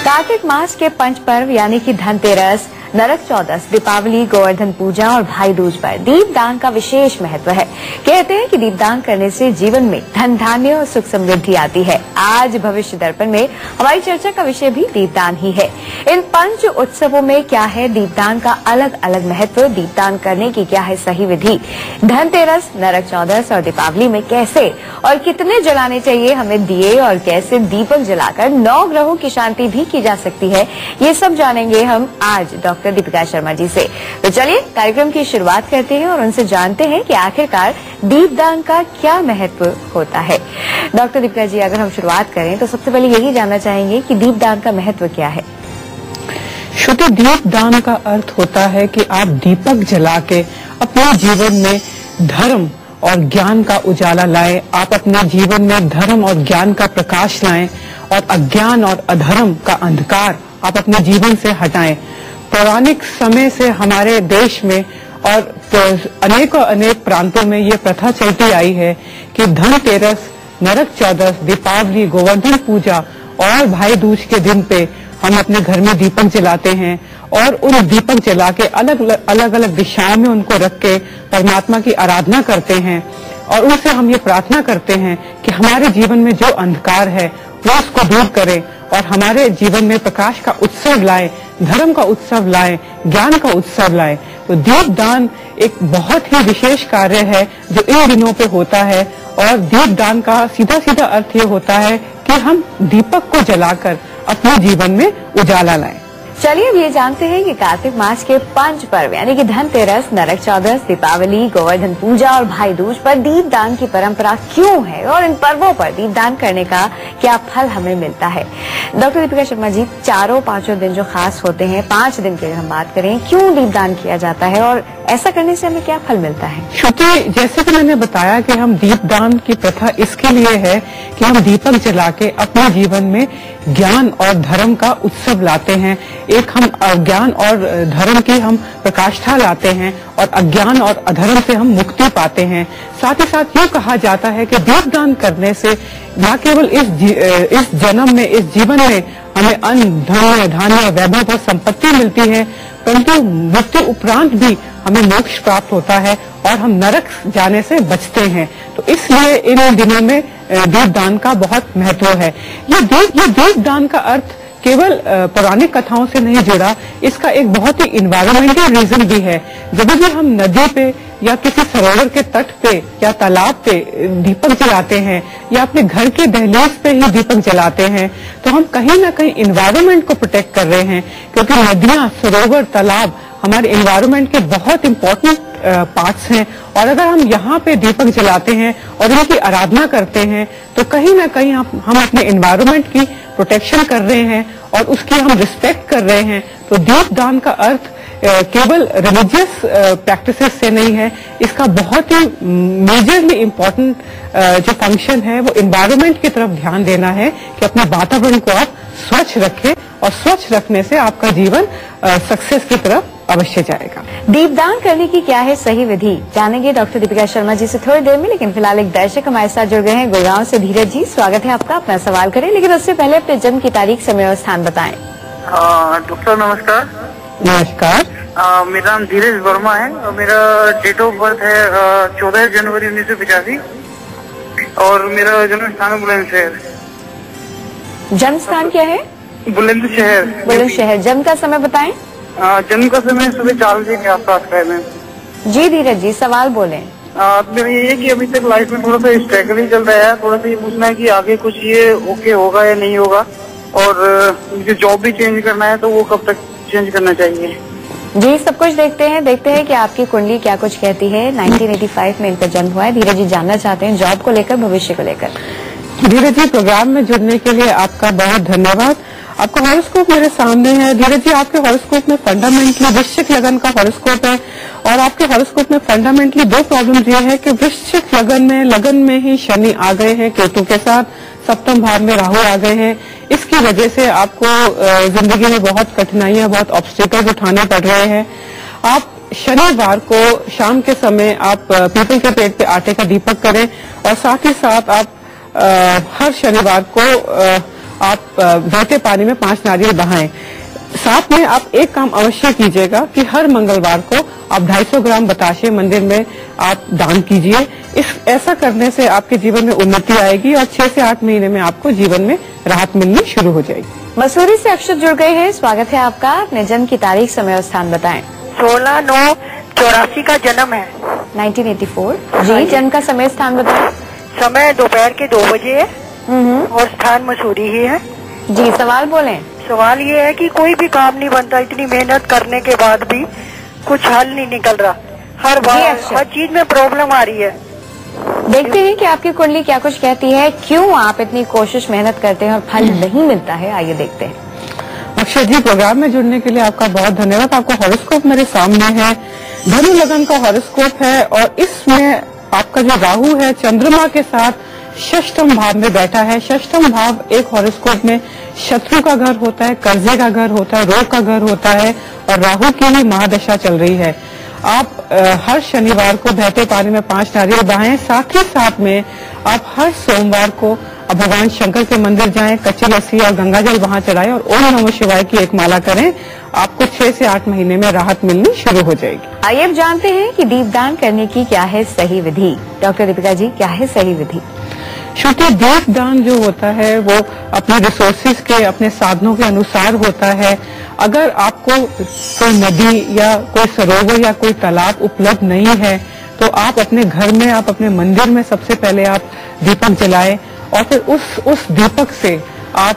कार्तिक मास के पंच पर्व यानी कि धनतेरस, नरक चौदस, दीपावली, गोवर्धन पूजा और भाई दूज पर दीपदान का विशेष महत्व है। कहते हैं कि दीपदान करने से जीवन में धन धान्य और सुख समृद्धि आती है। आज भविष्य दर्पण में हमारी चर्चा का विषय भी दीपदान ही है। इन पंच उत्सवों में क्या है दीपदान का अलग अलग महत्व, दीपदान करने की क्या है सही विधि, धनतेरस, नरक चौदस और दीपावली में कैसे और कितने जलाने चाहिए हमें दिए और कैसे दीपक जलाकर 9 ग्रहों की शांति भी की जा सकती है, ये सब जानेंगे हम आज डॉक्टर दीपिका शर्मा जी से। तो चलिए कार्यक्रम की शुरुआत करते हैं और उनसे जानते हैं कि आखिरकार दीपदान का क्या महत्व होता है। डॉक्टर दीपिका जी, अगर हम शुरुआत करें तो सबसे पहले यही जानना चाहेंगे कि दीपदान का महत्व क्या है। श्रुति, दीपदान का अर्थ होता है कि आप दीपक जला के अपने जीवन में धर्म और ज्ञान का उजाला लाएं, आप अपने जीवन में धर्म और ज्ञान का प्रकाश लाएं और अज्ञान और अधर्म का अंधकार आप अपने जीवन से हटाएं। पौराणिक समय से हमारे देश में और अनेक प्रांतों में ये प्रथा चलती आई है कि धनतेरस, नरक चौदस, दीपावली, गोवर्धन पूजा और भाई दूज के दिन पे हम अपने घर में दीपक जलाते हैं और उन दीपक जला के अलग अलग दिशाओं में उनको रख के परमात्मा की आराधना करते हैं और उनसे हम ये प्रार्थना करते हैं कि हमारे जीवन में जो अंधकार है वो उसको दूर करें और हमारे जीवन में प्रकाश का उत्सव लाए, धर्म का उत्सव लाए, ज्ञान का उत्सव लाए। तो दीपदान एक बहुत ही विशेष कार्य है जो इन दिनों पे होता है और दीपदान का सीधा सीधा अर्थ ये होता है कि हम दीपक को जलाकर अपने जीवन में उजाला लाएं। चलिए अब ये जानते हैं कि कार्तिक मास के पंच पर्व यानी कि धनतेरस, नरक चौदस, दीपावली, गोवर्धन पूजा और भाई दूज पर दीपदान की परंपरा क्यों है और इन पर्वों पर दीपदान करने का क्या फल हमें मिलता है। डॉक्टर दीपिका शर्मा जी, चारों पांचों दिन जो खास होते हैं, 5 दिन की हम बात करें, क्यों दीपदान किया जाता है और ऐसा करने से हमें क्या फल मिलता है। श्रुति, जैसे कि मैंने बताया कि हम दीपदान की प्रथा इसके लिए है कि हम दीपक जला के अपने जीवन में ज्ञान और धर्म का उत्सव लाते हैं। एक हम ज्ञान और धर्म की हम प्रकाष्ठा लाते हैं और अज्ञान और अधर्म से हम मुक्ति पाते हैं। साथ ही साथ यूँ कहा जाता है कि दीपदान करने से न केवल इस जन्म में, इस जीवन में हमें अन्न, धन, धान्य, वैभव और संपत्ति मिलती है, परंतु मृत्यु उपरांत भी हमें मोक्ष प्राप्त होता है और हम नरक जाने से बचते हैं। तो इसलिए इन दिनों में दीपदान का बहुत महत्व है। ये दीपदान का अर्थ केवल पौराणिक कथाओं से नहीं जुड़ा, इसका एक बहुत ही इन्वायरमेंटल रीजन भी है। जब भी हम नदी पे या किसी सरोवर के तट पे या तालाब पे दीपक जलाते हैं या अपने घर के दहलीज पे ही दीपक जलाते हैं तो हम कहीं ना कहीं इन्वायरमेंट को प्रोटेक्ट कर रहे हैं, क्योंकि नदियां, सरोवर, तालाब हमारे इन्वायरमेंट के बहुत इम्पोर्टेंट पार्ट्स हैं और अगर हम यहाँ पे दीपक जलाते हैं और इनकी आराधना करते हैं तो कहीं ना कहीं हम अपने इन्वायरमेंट की प्रोटेक्शन कर रहे हैं और उसकी हम रिस्पेक्ट कर रहे हैं। तो दीपदान का अर्थ केवल रिलीजियस प्रैक्टिसेस से नहीं है, इसका बहुत ही मेजरली इम्पोर्टेंट जो फंक्शन है वो इन्वायरमेंट की तरफ ध्यान देना है कि अपने वातावरण को आप स्वच्छ रखें और स्वच्छ रखने से आपका जीवन सक्सेस की तरफ अवश्य जाएगा। दीपदान करने की क्या है सही विधि, जानेंगे डॉक्टर दीपिका शर्मा जी से थोड़ी देर में, लेकिन फिलहाल एक दर्शक हमारे साथ जुड़ गए हैं गुड़गांव से। धीरज जी, स्वागत है आपका, अपना सवाल करें, लेकिन उससे पहले अपने जन्म की तारीख, समय और स्थान बताएं। डॉक्टर नमस्कार। नमस्कार। मेरा नाम धीरज वर्मा है और मेरा डेट ऑफ बर्थ है 14 जनवरी 1985 और मेरा जन्म स्थान बुलंदशहर। जन्म स्थान क्या है? बुलंदशहर। बुलंदशहर। जन्म का समय बताएं। जन्म का समय सुबह 4 बजे के आसपास का है मैम। जी धीरज जी, सवाल बोलें। मेरा ये है कि अभी तक लाइफ में थोड़ा सा स्ट्रगल ही चल रहा है, थोड़ा सा ये पूछना है कि आगे कुछ ये ओके होगा या नहीं होगा और मुझे जॉब भी चेंज करना है तो वो कब तक चेंज करना चाहिए। जी, सब कुछ देखते हैं कि आपकी कुंडली क्या कुछ कहती है। 1985 में इनका जन्म हुआ है। धीरज जी जानना चाहते हैं जॉब को लेकर, भविष्य को लेकर। धीरज जी, प्रोग्राम में जुड़ने के लिए आपका बहुत धन्यवाद। आपका हॉरोस्कोप मेरे सामने है। धीरज जी, आपके हॉरोस्कोप में फंडामेंटली वृश्चिक लगन का हॉरोस्कोप है और आपके हॉरोस्कोप में फंडामेंटली 2 प्रॉब्लम ये है कि वृश्चिक लगन में ही शनि आ गए हैं केतु के साथ, सप्तम भाव में राहु आ गए हैं। इसकी वजह से आपको जिंदगी में बहुत कठिनाइयां, बहुत ऑब्स्टिकल्स उठाने पड़ रहे हैं। आप शनिवार को शाम के समय आप पीपल के पेड़ पे आटे का दीपक करें और साथ ही साथ आप हर शनिवार को आप बहते पानी में 5 नारियल बहाएं। साथ में आप एक काम अवश्य कीजिएगा कि हर मंगलवार को आप 250 ग्राम बताशे मंदिर में आप दान कीजिए। ऐसा करने से आपके जीवन में उन्नति आएगी और 6 से 8 महीने में आपको जीवन में राहत मिलनी शुरू हो जाएगी। मसूरी से अक्षत जुड़ गए हैं, स्वागत है आपका। अपने जन्म की तारीख, समय और स्थान बताएं। 16/9/84 का जन्म है। 1984 जी। जन्म का समय स्थान बताएं। समय दोपहर के 2 बजे है और स्थान मसूरी ही है। जी, सवाल बोलें। सवाल ये है कि कोई भी काम नहीं बनता, इतनी मेहनत करने के बाद भी कुछ हल नहीं निकल रहा। हर बार हर चीज में प्रॉब्लम आ रही है। देखते हैं कि आपकी कुंडली क्या कुछ कहती है, क्यों आप इतनी कोशिश मेहनत करते हैं और फल नहीं मिलता है। आइए देखते हैं। अक्षय जी, प्रोग्राम में जुड़ने के लिए आपका बहुत धन्यवाद। आपका हॉरोस्कोप मेरे सामने है, धनु लगन का हॉरोस्कोप है और इसमें आपका जो राहु है चंद्रमा के साथ षष्ठम भाव में बैठा है। षष्ठम भाव एक हॉरोस्कोप में शत्रु का घर होता है, कर्जे का घर होता है, रोग का घर होता है और राहु की ही महादशा चल रही है। आप हर शनिवार को बहते पानी में 5 नारियल बहाएं। साथ ही साथ में आप हर सोमवार को भगवान शंकर के मंदिर जाएं, कच्ची लस्सी और गंगा जल वहां चढ़ाएं और ओम नमः शिवाय की एक माला करें। आपको 6 से 8 महीने में राहत मिलनी शुरू हो जाएगी। आइए अब जानते हैं कि दीपदान करने की क्या है सही विधि। डॉक्टर दीपिका जी, क्या है सही विधि? श्रुति, दीपदान जो होता है वो अपने रिसोर्सेज के, अपने साधनों के अनुसार होता है। अगर आपको कोई नदी या कोई सरोवर या कोई तालाब उपलब्ध नहीं है तो आप अपने घर में, आप अपने मंदिर में सबसे पहले आप दीपक जलाएं और फिर उस दीपक से आप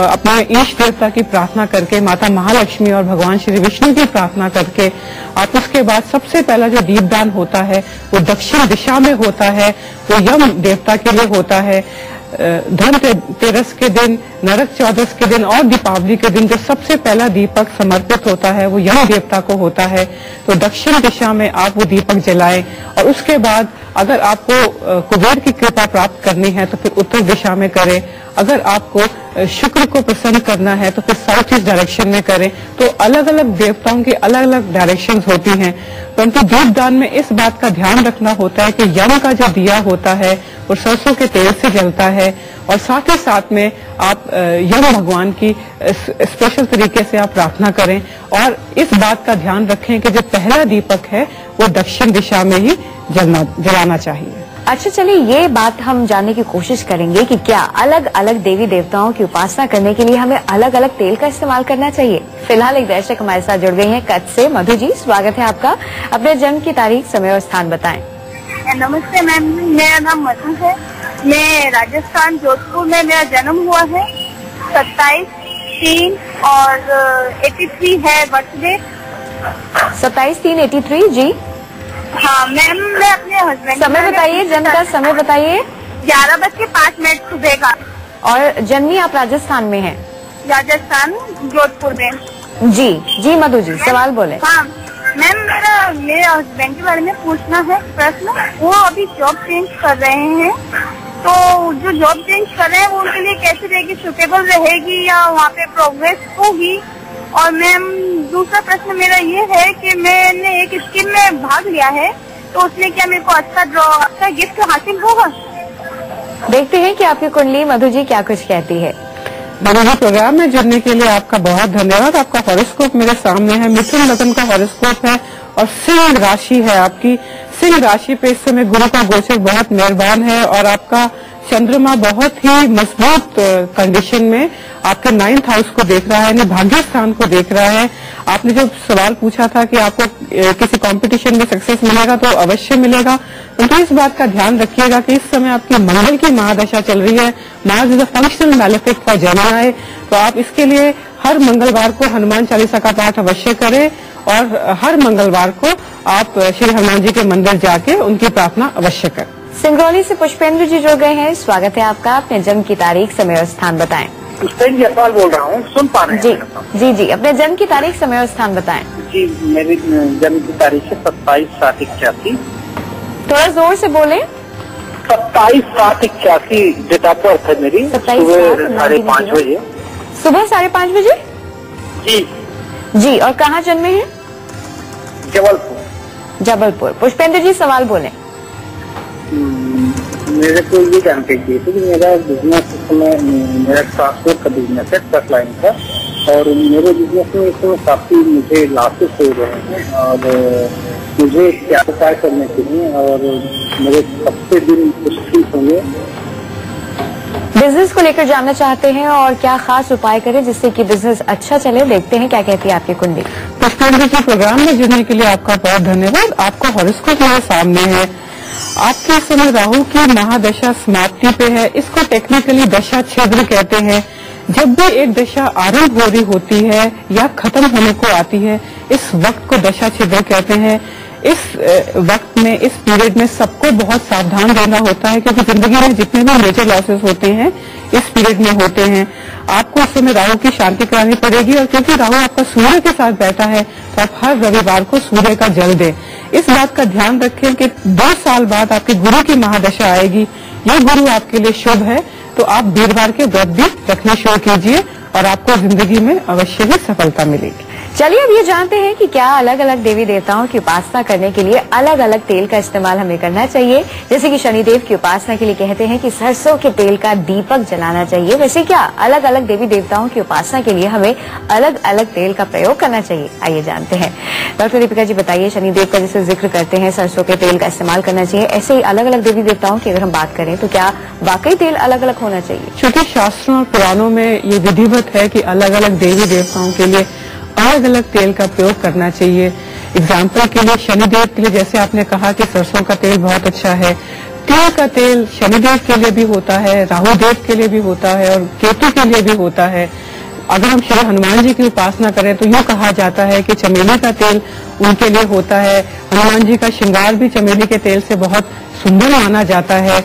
अपने ईष्ट देवता की प्रार्थना करके, माता महालक्ष्मी और भगवान श्री विष्णु की प्रार्थना करके आप उसके बाद सबसे पहला जो दीपदान होता है वो दक्षिण दिशा में होता है। वो यम देवता के लिए होता है। धनतेरस के दिन, नरक चौदस के दिन और दीपावली के दिन जो सबसे पहला दीपक समर्पित होता है वो यम देवता को होता है। तो दक्षिण दिशा में आप वो दीपक जलाएं और उसके बाद अगर आपको कुबेर की कृपा प्राप्त करनी है तो फिर उत्तर दिशा में करें। अगर आपको शुक्र को प्रसन्न करना है तो फिर साउथ ईस्ट डायरेक्शन में करें। तो अलग अलग देवताओं की अलग अलग डायरेक्शंस होती हैं, परंतु दीपदान में इस बात का ध्यान रखना होता है कि यम का जो दिया होता है वो सरसों के तेल से जलता है और साथ ही साथ में आप यम भगवान की स्पेशल तरीके से आप प्रार्थना करें और इस बात का ध्यान रखें कि जो पहला दीपक है वो दक्षिण दिशा में ही जलाना चाहिए। अच्छा, चलिए ये बात हम जानने की कोशिश करेंगे कि क्या अलग अलग देवी देवताओं की उपासना करने के लिए हमें अलग अलग तेल का इस्तेमाल करना चाहिए। फिलहाल एक दर्शक हमारे साथ जुड़ गई हैं कच्छ से। मधु जी, स्वागत है आपका। अपने जन्म की तारीख, समय और स्थान बताएं। नमस्ते मैम, मेरा नाम मधु है। मैं राजस्थान जोधपुर में मेरा जन्म हुआ है। 27/3 और 83 है बर्थडे। 27/3/83 जी। हाँ मैम, मैं अपने हस्बैंड। समय बताइए, जन्म का समय बताइए। 11:05 सुबह का। और जन्मी आप राजस्थान में हैं? राजस्थान जोधपुर में। जी जी मधु जी, सवाल बोले। हाँ मैम, मेरे हस्बैंड के बारे में पूछना है प्रश्न। वो अभी जॉब चेंज कर रहे हैं, तो जो जॉब चेंज कर रहे हैं वो उनके लिए कैसे रहेगी, सुटेबल रहेगी या वहाँ पे प्रोग्रेस होगी? और मैम दूसरा प्रश्न मेरा ये है कि मैंने एक स्कीम में भाग लिया है, तो उसमें क्या मेरे को अच्छा गिफ्ट हासिल होगा? देखते हैं कि आपकी कुंडली मधु जी क्या कुछ कहती है। मधु जी, प्रोग्राम में जुड़ने के लिए आपका बहुत धन्यवाद। आपका हॉरोस्कोप मेरे सामने है, मिथुन लगन का हॉरोस्कोप है और सिंह राशि है आपकी। सिंह राशि पे इस समय गुरु का गोचर बहुत मेहरबान है और आपका चंद्रमा बहुत ही मजबूत कंडीशन में आपके 9th हाउस को देख रहा है, यानी भाग्य स्थान को देख रहा है। आपने जो सवाल पूछा था कि आपको किसी कंपटीशन में सक्सेस मिलेगा, तो अवश्य मिलेगा, तो इस बात का ध्यान रखिएगा कि इस समय आपकी मंगल की महादशा चल रही है। Mars is a functional malefic for Gemini, तो आप इसके लिए हर मंगलवार को हनुमान चालीसा का पाठ अवश्य करें और हर मंगलवार को आप श्री हनुमान जी के मंदिर जाके उनकी प्रार्थना अवश्य करें। सिंगरौली से पुष्पेंद्र जी जुड़ गए हैं, स्वागत है आपका। अपने जन्म की तारीख, समय और स्थान बताएं। पुष्पेंद्र जयपाल बोल रहा हूँ, सुन पा रहे हैं? जी जी जी, अपने जन्म की तारीख, समय और स्थान बताएं। जी, मेरी जन्म की तारीख है 27/7/81। थोड़ा जोर से बोलें। 27/7/81 डेट ऑफ बर्थ है मेरी। 5:30 बजे। सुबह 5:30 बजे जी जी। और कहाँ जन्मे हैं? जबलपुर। जबलपुर। पुष्पेंद्र जी, सवाल बोलें। मेरे को ये जानकारी चाहिए थी कि मेरा बिजनेस इस समय, मेरा ट्रांसपोर्ट का बिजनेस है, ट्रक लाइन का, और मेरे बिजनेस में इस समय काफी मुझे लॉसेस हो रहे हैं, और मुझे क्या उपाय करने चाहिए और मेरे सबसे दिन कुछ ठीक होंगे। बिजनेस को लेकर जानना चाहते हैं और क्या खास उपाय करें जिससे कि बिजनेस अच्छा चले। देखते हैं क्या कहती है आपकी कुंडली। पुष्पेंद्र जी, प्रोग्राम में जुड़ने के लिए आपका बहुत धन्यवाद। आपका हॉरोस्कोप मेरे सामने है। आपके इस समय राहु की महादशा समाप्ति पे है। इसको टेक्निकली दशा छिद्र कहते हैं। जब भी एक दशा आरंभ हो रही होती है या खत्म होने को आती है, इस वक्त को दशा छिद्र कहते हैं। इस वक्त में, इस पीरियड में सबको बहुत सावधान रहना होता है, क्योंकि जिंदगी में जितने भी मेजर लॉसेस होते हैं इस पीरियड में होते हैं। आपको उस समय राहु की शांति करानी पड़ेगी, और क्योंकि राहु आपका सूर्य के साथ बैठा है तो आप हर रविवार को सूर्य का जल दें। इस बात का ध्यान रखें कि 2 साल बाद आपके गुरु की महादशा आएगी। यह गुरु आपके लिए शुभ है, तो आप वीरवार के व्रत भी रखना शुरू कीजिए और आपको जिंदगी में अवश्य ही सफलता मिलेगी। चलिए अब ये जानते हैं कि क्या अलग अलग देवी देवताओं की उपासना करने के लिए अलग अलग तेल का इस्तेमाल हमें करना चाहिए। जैसे कि शनिदेव की उपासना के लिए कहते हैं कि सरसों के तेल का दीपक जलाना चाहिए। वैसे क्या अलग अलग देवी देवताओं की उपासना के लिए हमें अलग अलग तेल का प्रयोग करना चाहिए, आइए जानते हैं। डॉक्टर दीपिका जी बताइए, शनिदेव का जैसे जिक्र करते हैं सरसों के तेल का इस्तेमाल करना चाहिए, ऐसे ही अलग अलग देवी देवताओं की अगर हम बात करें तो क्या वाकई तेल अलग अलग होना चाहिए? क्योंकि शास्त्रों और पुराणों में ये विधिवत है कि अलग अलग देवी देवताओं के लिए अलग अलग तेल का प्रयोग करना चाहिए। एग्जाम्पल के लिए शनिदेव के लिए जैसे आपने कहा कि सरसों का तेल बहुत अच्छा है। तिल का तेल शनिदेव के लिए भी होता है, राहुदेव के लिए भी होता है और केतु के लिए भी होता है। अगर हम श्री हनुमान जी की उपासना करें तो यूँ कहा जाता है कि चमेली का तेल उनके लिए होता है। हनुमान जी का श्रृंगार भी चमेली के तेल से बहुत सुंदर माना जाता है।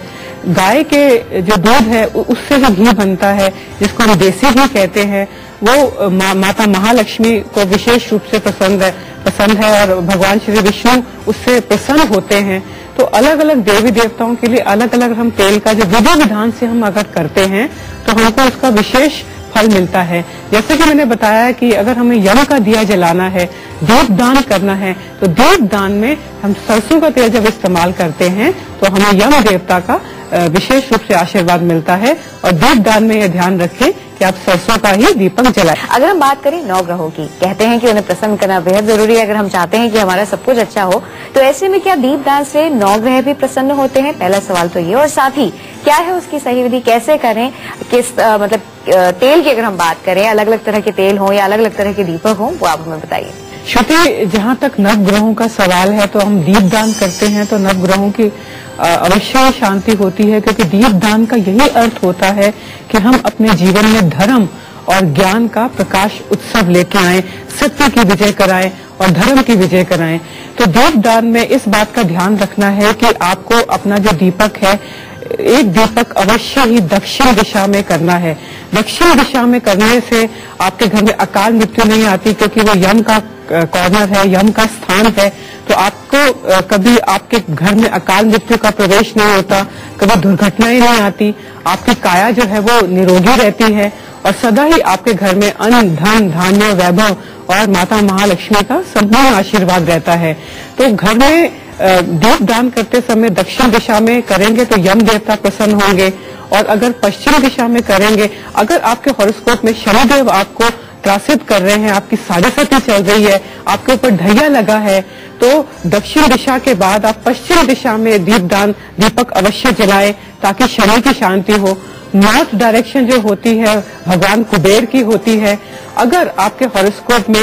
गाय के जो दूध है उससे जो घी बनता है, जिसको हम देसी घी कहते हैं, वो माता महालक्ष्मी को विशेष रूप से पसंद है और भगवान श्री विष्णु उससे प्रसन्न होते हैं। तो अलग अलग देवी देवताओं के लिए अलग अलग हम तेल का जो विधि विधान से हम अगर करते हैं तो हमको उसका विशेष फल मिलता है। जैसे कि मैंने बताया कि अगर हमें यम का दिया जलाना है, दीप दान करना है, तो दीप दान में हम सरसों का तेल जब इस्तेमाल करते हैं तो हमें यम देवता का विशेष रूप से आशीर्वाद मिलता है। और दीप दान में यह ध्यान रखें कि आप सरसों का ही दीपक जलाएं। अगर हम बात करें 9 ग्रहों की, कहते हैं कि उन्हें प्रसन्न करना बेहद जरूरी है। अगर हम चाहते हैं कि हमारा सब कुछ अच्छा हो तो ऐसे में क्या दीप दान से 9 ग्रह भी प्रसन्न होते हैं? पहला सवाल तो ये, और साथ ही क्या है उसकी सही विधि, कैसे करें, किस मतलब तेल की अगर हम बात करें, अलग अलग तरह के तेल हो या अलग अलग तरह के दीपक हो, वो आप हमें बताइए। श्रुति, जहाँ तक नवग्रहों का सवाल है तो हम दीप दान करते हैं तो नवग्रहों की अवश्य शांति होती है, क्योंकि दीप दान का यही अर्थ होता है कि हम अपने जीवन में धर्म और ज्ञान का प्रकाश उत्सव लेके आए, सत्य की विजय कराएं और धर्म की विजय कराएं। तो दीप दान में इस बात का ध्यान रखना है कि आपको अपना जो दीपक है, एक दीपक अवश्य ही दक्षिण दिशा में करना है। दक्षिण दिशा में करने से आपके घर में अकाल मृत्यु नहीं आती, क्योंकि वो यम का कॉर्नर है, यम का स्थान है। तो आपको कभी आपके घर में अकाल मृत्यु का प्रवेश नहीं होता, कभी दुर्घटनाएं नहीं आती, आपकी काया जो है वो निरोगी रहती है और सदा ही आपके घर में अन्न, धन, धान्य, वैभव और माता महालक्ष्मी का संपूर्ण आशीर्वाद रहता है। तो घर में दीप दान करते समय दक्षिण दिशा में करेंगे तो यम देवता प्रसन्न होंगे, और अगर पश्चिम दिशा में करेंगे, अगर आपके हॉरोस्कोप में शनिदेव आपको त्रासित कर रहे हैं, आपकी साढ़ेसती चल रही है, आपके ऊपर ढैया लगा है, तो दक्षिण दिशा के बाद आप पश्चिम दिशा में दीपक अवश्य जलाएं ताकि शनि की शांति हो। नॉर्थ डायरेक्शन जो होती है भगवान कुबेर की होती है। अगर आपके हॉरोस्कोप में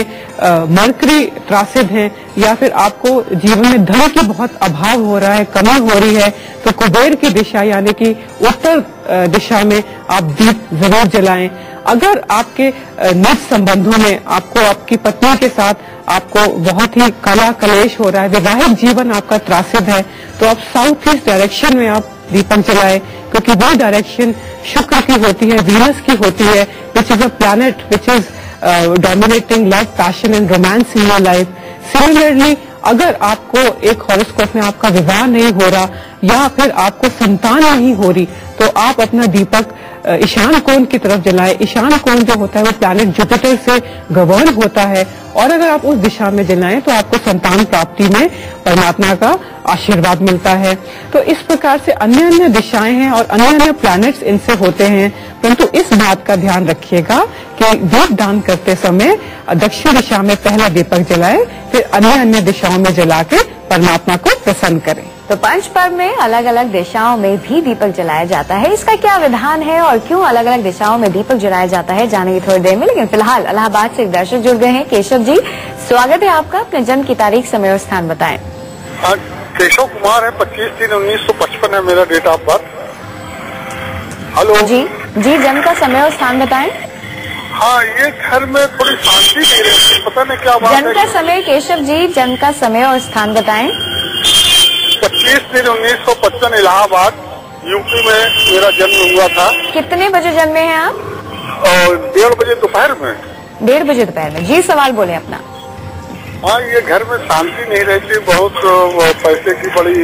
मरकरी त्रासित है या फिर आपको जीवन में धन की बहुत अभाव हो रहा है, कमी हो रही है, तो कुबेर की दिशा यानी कि उत्तर दिशा में आप दीप जरूर जलाएं। अगर आपके निज संबंधों में आपको आपकी पत्नी के साथ आपको बहुत ही कला कलेश हो रहा है, वैवाहिक जीवन आपका त्रासित है, तो आप साउथ ईस्ट डायरेक्शन में आप दीपक जलाएं, क्योंकि वो डायरेक्शन शुक्र की होती है, वीनस की होती है, which is a planet which is dominating love, passion and romance in your life. Similarly अगर आपको एक हॉरोस्कोप में आपका विवाह नहीं हो रहा या फिर आपको संतान नहीं हो रही, तो आप अपना दीपक ईशान कोण की तरफ जलाएं। ईशान कोण जो होता है वो प्लैनेट जुपिटर से गवर्न होता है, और अगर आप उस दिशा में जलाएं तो आपको संतान प्राप्ति में परमात्मा का आशीर्वाद मिलता है। तो इस प्रकार से अन्य अन्य दिशाएं हैं और अन्य अन्य प्लैनेट्स इनसे होते हैं, परंतु इस बात का ध्यान रखिएगा कि दीप दान करते समय दक्षिण दिशा में पहला दीपक जलाएं, फिर अन्य अन्य दिशाओं में जला के परमात्मा को प्रसन्न करें। तो पंच पर्व में अलग अलग दिशाओं में भी दीपक जलाया जाता है, इसका क्या विधान है और क्यों अलग अलग दिशाओं में दीपक जलाया जाता है जानेंगे थोड़ी देर में। लेकिन फिलहाल इलाहाबाद से एक दर्शक जुड़ गए हैं। केशव जी, स्वागत है आपका। अपने जन्म की तारीख, समय और स्थान बताएं। केशव कुमार है, 25/3/1955 है मेरा डेट ऑफ बर्थ। हेलो जी, जन्म का समय और स्थान बताएं। हाँ, ये घर में थोड़ी शांति नहीं रहती, पता नहीं क्या बात है। जन्म का समय, केशव जी जन्म का समय और स्थान बताएं। 25/3/1955 इलाहाबाद यूपी में मेरा जन्म हुआ था। कितने बजे जन्मे हैं आप? और 1:30 बजे दोपहर में। 1:30 बजे दोपहर में। जी, सवाल बोले अपना। हाँ, ये घर में शांति नहीं रहती, बहुत पैसे की बड़ी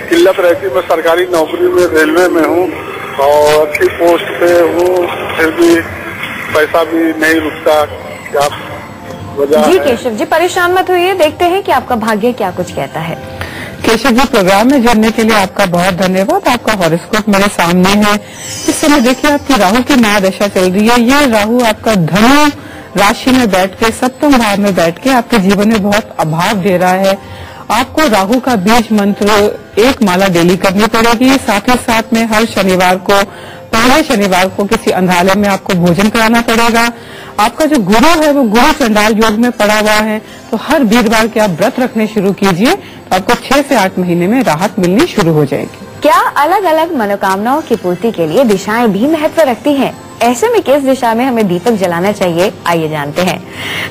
किल्लत रहती। मैं सरकारी नौकरी में रेलवे में हूँ और अच्छी पोस्ट पे हूँ, फिर भी पैसा भी नहीं रुकता। क्या वजह जी है? केशव जी, परेशान मत होइए, देखते हैं कि आपका भाग्य क्या कुछ कहता है। केशव जी, प्रोग्राम में जुड़ने के लिए आपका बहुत धन्यवाद। आपका हॉरोस्कोप मेरे सामने है। इस समय देखिए आपकी राहु की महादशा चल रही है। ये राहु आपका धनु राशि में बैठ के, सप्तम भाव में बैठ के आपके जीवन में बहुत अभाव दे रहा है। आपको राहु का बीज मंत्र 1 माला डेली करनी पड़ेगी। साथ ही साथ में हर शनिवार को, पहले शनिवार को किसी अंधालय में आपको भोजन कराना पड़ेगा। आपका जो गुरु है वो गुरु चंडाल योग में पड़ा हुआ है, तो हर वीरवार के आप व्रत रखने शुरू कीजिए, तो आपको 6 से 8 महीने में राहत मिलनी शुरू हो जाएगी। क्या अलग अलग मनोकामनाओं की पूर्ति के लिए दिशाएं भी महत्व रखती हैं? ऐसे में किस दिशा में हमें दीपक जलाना चाहिए, आइए जानते हैं।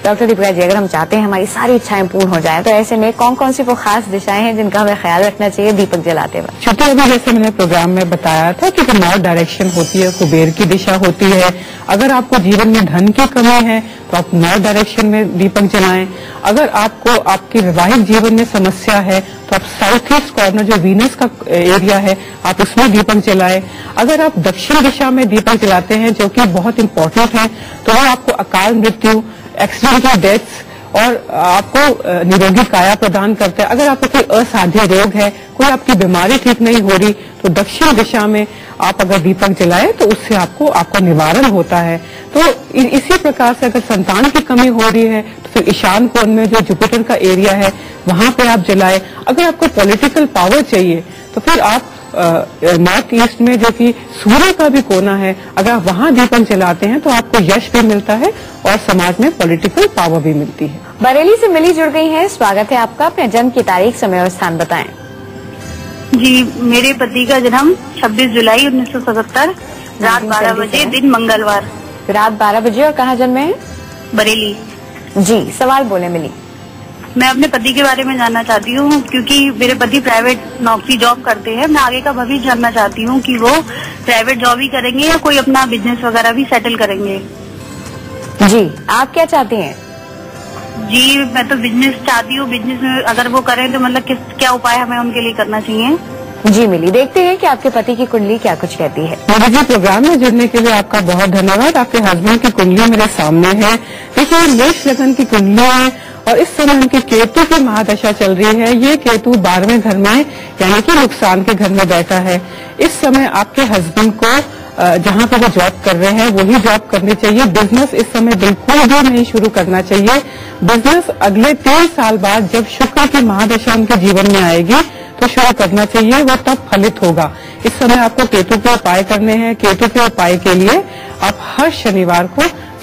डॉक्टर दीपिका जी, अगर हम चाहते हैं हमारी सारी इच्छाएं पूर्ण हो जाए, तो ऐसे में कौन कौन सी वो खास दिशाएं हैं जिनका हमें ख्याल रखना चाहिए दीपक जलाते वक्त? छोटे अभी जैसे मैंने प्रोग्राम में बताया था कि नॉर्थ डायरेक्शन होती है, कुबेर की दिशा होती है। अगर आपको जीवन में धन की कमी है तो आप नॉर्थ डायरेक्शन में दीपक जलाएं। अगर आपको आपके वैवाहिक जीवन में समस्या है तो आप साउथ ईस्ट कॉर्नर जो वीनस का एरिया है आप उसमें दीपक जलाएं। अगर आप दक्षिण दिशा में दीपक जलाते हैं, जो कि बहुत इंपॉर्टेंट है, तो वो आपको अकाल मृत्यु, एक्सीडेंटल डेथ्स और आपको निरोगी काया प्रदान करता है। अगर आपको कोई असाध्य रोग है, कोई आपकी बीमारी ठीक नहीं हो रही, तो दक्षिण दिशा में आप अगर दीपक जलाएं तो उससे आपका निवारण होता है। तो इसी प्रकार से अगर संतान की कमी हो रही है तो फिर ईशान कोण में जो जुपिटर का एरिया है वहां पे आप जलाएं। अगर आपको पॉलिटिकल पावर चाहिए तो फिर आप नॉर्थ ईस्ट में जो कि सूर्य का भी कोना है, अगर आप वहां दीपक जलाते हैं तो आपको यश भी मिलता है और समाज में पॉलिटिकल पावर भी मिलती है। बरेली से मिली जुड़ गई है, स्वागत है आपका। अपने जन्म की तारीख, समय और स्थान बताएं। जी, मेरे पति का जन्म 26 जुलाई 1977, रात 12 बजे, दिन मंगलवार। रात 12 बजे, और कहाँ जन्मे हैं? बरेली। जी, सवाल बोले मिली। मैं अपने पति के बारे में जानना चाहती हूँ, क्योंकि मेरे पति प्राइवेट नौकरी जॉब करते हैं। मैं आगे का भविष्य जानना चाहती हूँ कि वो प्राइवेट जॉब ही करेंगे या कोई अपना बिजनेस वगैरह भी सेटल करेंगे। जी, आप क्या चाहती हैं? जी, मैं तो बिजनेस चाहती हूँ। बिजनेस में अगर वो करें तो मतलब क्या उपाय हमें उनके लिए करना चाहिए? जी मिली, देखते हैं कि आपके पति की कुंडली क्या कुछ कहती है। मोदी जी, प्रोग्राम में जुड़ने के लिए आपका बहुत धन्यवाद। आपके हस्बैंड की कुंडली मेरे सामने है। देखिए, मेष लगन की कुंडली है और इस समय उनकी केतु की महादशा चल रही है। ये केतु 12वें घर में यानी कि नुकसान के घर में बैठा है। इस समय आपके हस्बैंड को जहाँ पे वो जॉब कर रहे हैं वही जॉब करनी चाहिए। बिजनेस इस समय बिल्कुल भी नहीं शुरू करना चाहिए। बिजनेस अगले 3 साल बाद जब शुक्र की महादशा उनके जीवन में आएगी तो शुरू करना चाहिए, वो तब फलित होगा। इस समय आपको केतु के उपाय करने हैं। केतु के उपाय के लिए आप हर शनिवार को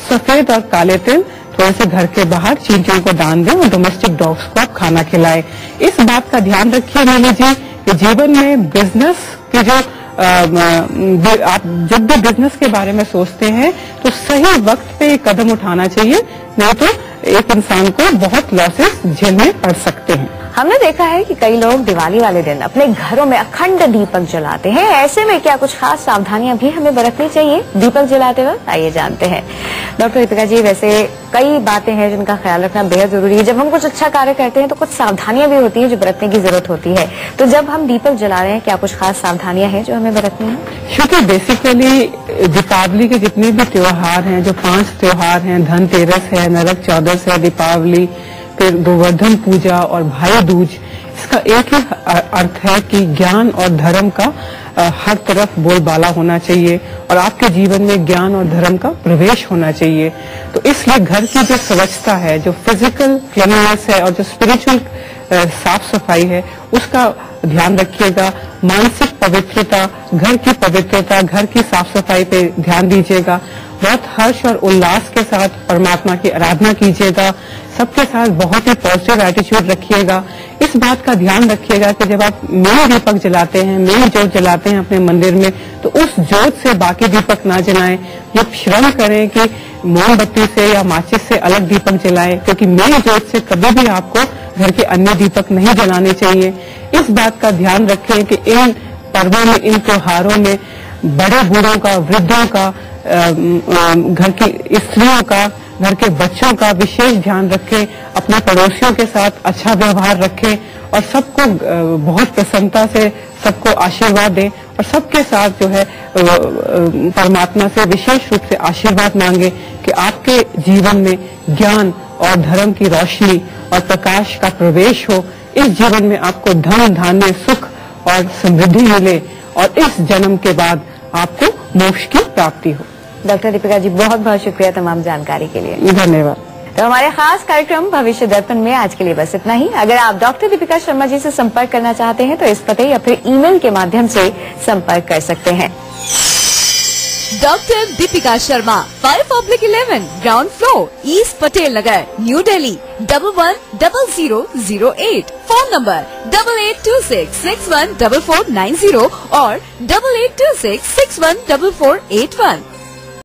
सफेद और काले तिल थोड़े से घर के बाहर चींटियों को दान दें और डोमेस्टिक डॉग्स को आप खाना खिलाएं। इस बात का ध्यान रखिए मीनू जी कि जीवन में बिजनेस के जो आप जब भी बिजनेस के बारे में सोचते हैं तो सही वक्त पे एक कदम उठाना चाहिए, नहीं तो एक इंसान को बहुत लॉसेस झेलने पड़ सकते हैं। हमने देखा है कि कई लोग दिवाली वाले दिन अपने घरों में अखंड दीपक जलाते हैं। ऐसे में क्या कुछ खास सावधानियां भी हमें बरतनी चाहिए दीपक जलाते वक्त? आइए जानते हैं। डॉक्टर दीपिका जी, वैसे कई बातें हैं जिनका ख्याल रखना बेहद जरूरी है। जब हम कुछ अच्छा कार्य करते हैं तो कुछ सावधानियां भी होती हैं जो बरतने की जरूरत होती है। तो जब हम दीपक जला रहे हैं, क्या कुछ खास सावधानियां हैं जो हमें बरतनी है? क्योंकि बेसिकली दीपावली के जितने भी त्योहार हैं, जो 5 त्योहार हैं, धनतेरस है, नरक चौदस है, दीपावली, फिर गोवर्धन पूजा और भाई दूज, इसका एक ही अर्थ है कि ज्ञान और धर्म का हर तरफ बोलबाला होना चाहिए और आपके जीवन में ज्ञान और धर्म का प्रवेश होना चाहिए। तो इसलिए घर की जो स्वच्छता है, जो फिजिकल क्लीननेस है और जो स्पिरिचुअल साफ सफाई है, उसका ध्यान रखिएगा। मानसिक पवित्रता, घर की पवित्रता, घर की साफ सफाई पे ध्यान दीजिएगा। बहुत हर्ष और उल्लास के साथ परमात्मा की आराधना कीजिएगा। सबके साथ बहुत ही पॉजिटिव एटीट्यूड रखिएगा। इस बात का ध्यान रखिएगा कि जब आप मेन दीपक जलाते हैं, मेन जोत जलाते हैं अपने मंदिर में, तो उस जोत से बाकी दीपक ना जलाएं। ये श्रम करें कि मोमबत्ती से या माचिस से अलग दीपक जलाएं, क्योंकि मेन जोत से कभी भी आपको घर के अन्य दीपक नहीं जलाने चाहिए। इस बात का ध्यान रखें कि इन पर्वों में, इन त्योहारों में बड़े बूढ़ों का, वृद्धों का, घर की स्त्रियों का, घर के बच्चों का विशेष ध्यान रखें। अपने पड़ोसियों के साथ अच्छा व्यवहार रखें और सबको बहुत प्रसन्नता से सबको आशीर्वाद दें और सबके साथ जो है परमात्मा से विशेष रूप से आशीर्वाद मांगे कि आपके जीवन में ज्ञान और धर्म की रोशनी और प्रकाश का प्रवेश हो। इस जीवन में आपको धन, धान्य, सुख और समृद्धि मिले और इस जन्म के बाद आपको मोक्ष की प्राप्ति हो। डॉक्टर दीपिका जी, बहुत बहुत शुक्रिया तमाम जानकारी के लिए। धन्यवाद। तो हमारे खास कार्यक्रम भविष्य दर्पण में आज के लिए बस इतना ही। अगर आप डॉक्टर दीपिका शर्मा जी से संपर्क करना चाहते हैं तो इस पते या फिर ईमेल के माध्यम से संपर्क कर सकते हैं। Doctor Deepika Sharma, 5/11 ground floor, east Patel Nagar, New Delhi, 110008। Phone number 8826614490 और 8826614481।